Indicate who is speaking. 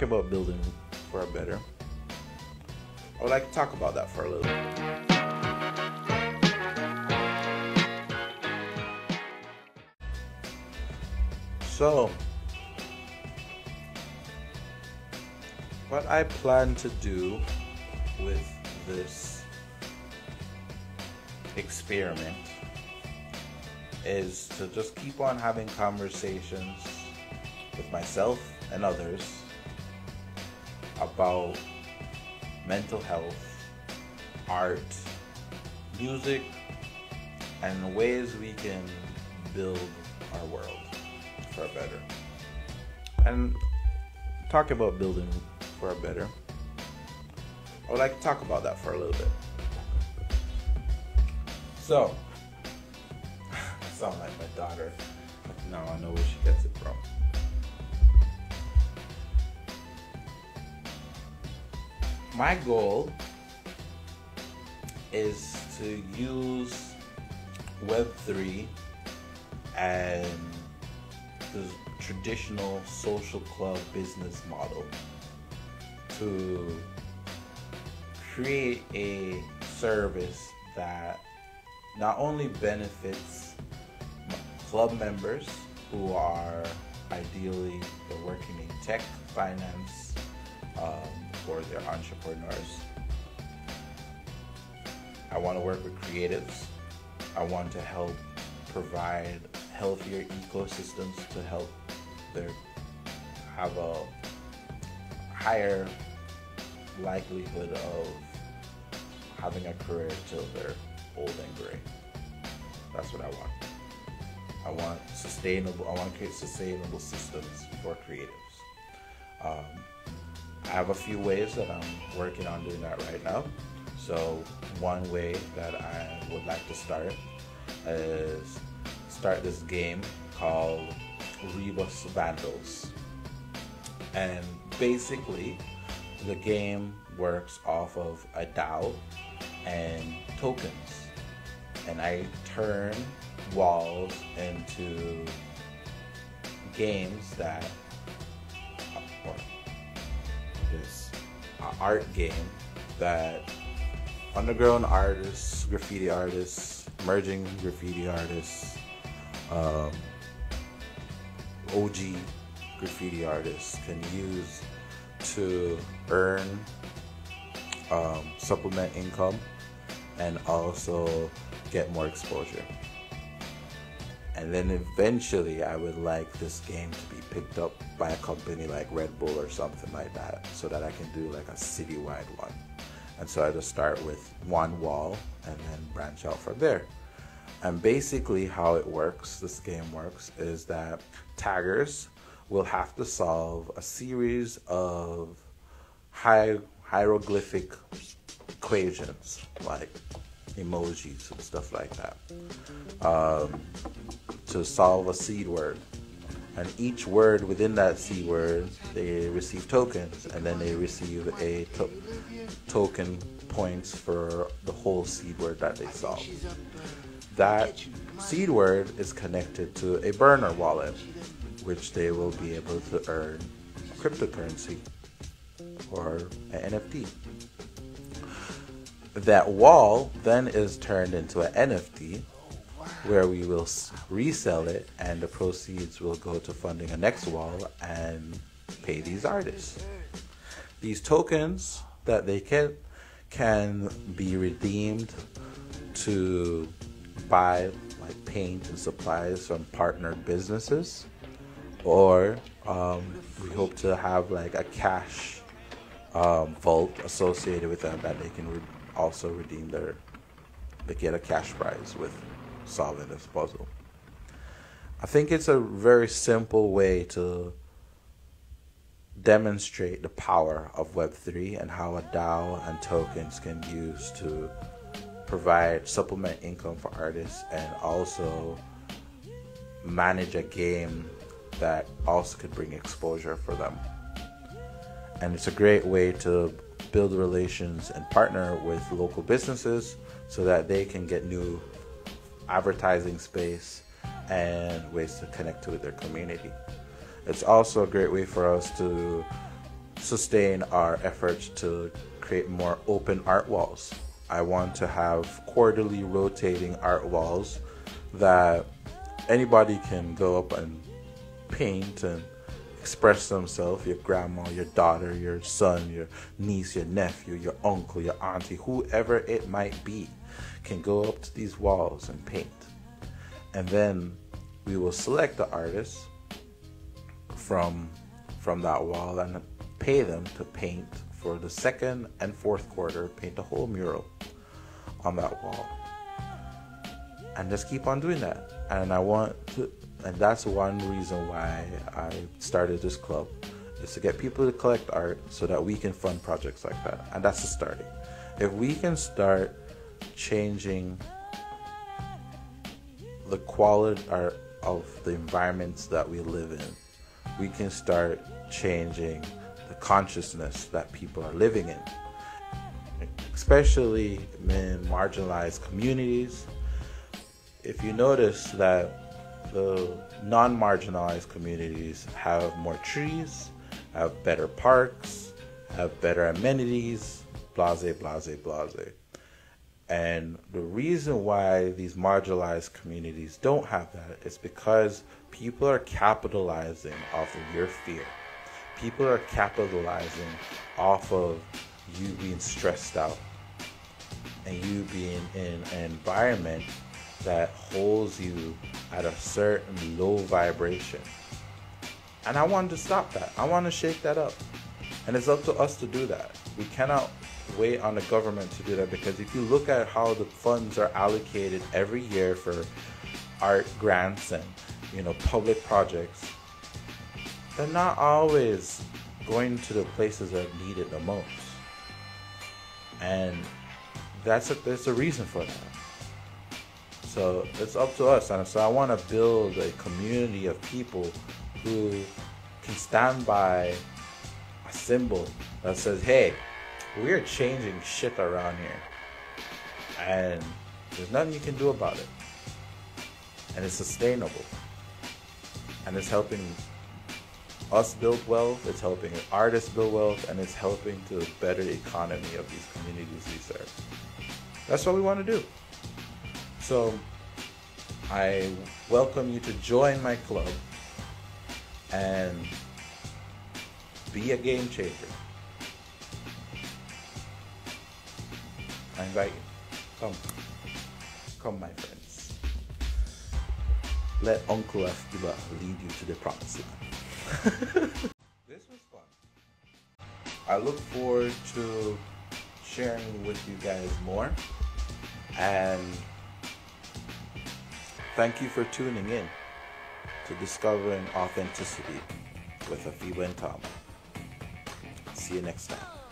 Speaker 1: about building for a better, I would like to talk about that for a little bit. So, what I plan to do with this experiment is to just keep on having conversations with myself and others about mental health, art, music, and ways we can build our world for a better. And talk about building for a better, I would like to talk about that for a little bit. So, I sound like my daughter. Now I know where she gets it from. My goal is to use Web3 and the traditional social club business model to create a service that not only benefits club members who are ideally they're working in tech, finance, or they're entrepreneurs. I want to work with creatives. I want to help provide healthier ecosystems to help them have a higher likelihood of having a career till they're old and gray. That's what I want. I want to create sustainable systems for creatives. I have a few ways that I'm working on doing that right now. So one way that I would like to start is start this game called Rebus Vandals. And basically the game works off of a DAO and tokens. And I turn walls into games that this art game that underground artists, graffiti artists, emerging graffiti artists, OG graffiti artists can use to earn supplement income and also get more exposure. And then eventually I would like this game to be picked up by a company like Red Bull or something like that so that I can do like a citywide one. And so I just start with one wall and then branch out from there. And basically how it works, this game works, is that taggers will have to solve a series of hieroglyphic equations like emojis and stuff like that to solve a seed word. And each word within that seed word, they receive tokens, and then they receive a token points for the whole seed word that they solve. That seed word is connected to a burner wallet, which they will be able to earn cryptocurrency or an NFT. That wall then is turned into an NFT where we will resell it, and the proceeds will go to funding a next wall and pay these artists. These tokens that they can be redeemed to buy like paint and supplies from partnered businesses, or we hope to have like a cash vault associated with them that they can also redeem they get a cash prize with solving this puzzle. I think it's a very simple way to demonstrate the power of Web3 and how a DAO and tokens can use to provide supplement income for artists and also manage a game that also could bring exposure for them. And it's a great way to build relations and partner with local businesses so that they can get new advertising space and ways to connect with their community. It's also a great way for us to sustain our efforts to create more open art walls. I want to have quarterly rotating art walls that anybody can go up and paint and express themselves. Your grandma, your daughter, your son, your niece, your nephew, your uncle, your auntie, whoever it might be, can go up to these walls and paint. And then we will select the artists from that wall and pay them to paint for the second and fourth quarter, paint a whole mural on that wall. And just keep on doing that. And that's one reason why I started this club, is to get people to collect art so that we can fund projects like that. And that's the starting. If we can start changing the quality of the environments that we live in, we can start changing the consciousness that people are living in, especially in marginalized communities. If you notice that the non-marginalized communities have more trees, have better parks, have better amenities, blase, blase, blase. And the reason why these marginalized communities don't have that is because people are capitalizing off of your fear. People are capitalizing off of you being stressed out and you being in an environment that holds you at a certain low vibration. And I wanted to stop that. I want to shake that up. And it's up to us to do that. We cannot wait on the government to do that, because if you look at how the funds are allocated every year for art grants and public projects, they're not always going to the places that need it the most. And there's a reason for that. So it's up to us. And so I want to build a community of people who can stand by a symbol that says, hey, we're changing shit around here. And there's nothing you can do about it. And it's sustainable. And it's helping us build wealth, it's helping artists build wealth, and it's helping to better the economy of these communities we serve. That's what we want to do. So I welcome you to join my club and be a game changer. I invite you. Come my friends. Let Uncle Afkiba lead you to the promised land. This was fun. I look forward to sharing with you guys more, and thank you for tuning in to Discovering Authenticity with Afiba and Tom. See you next time.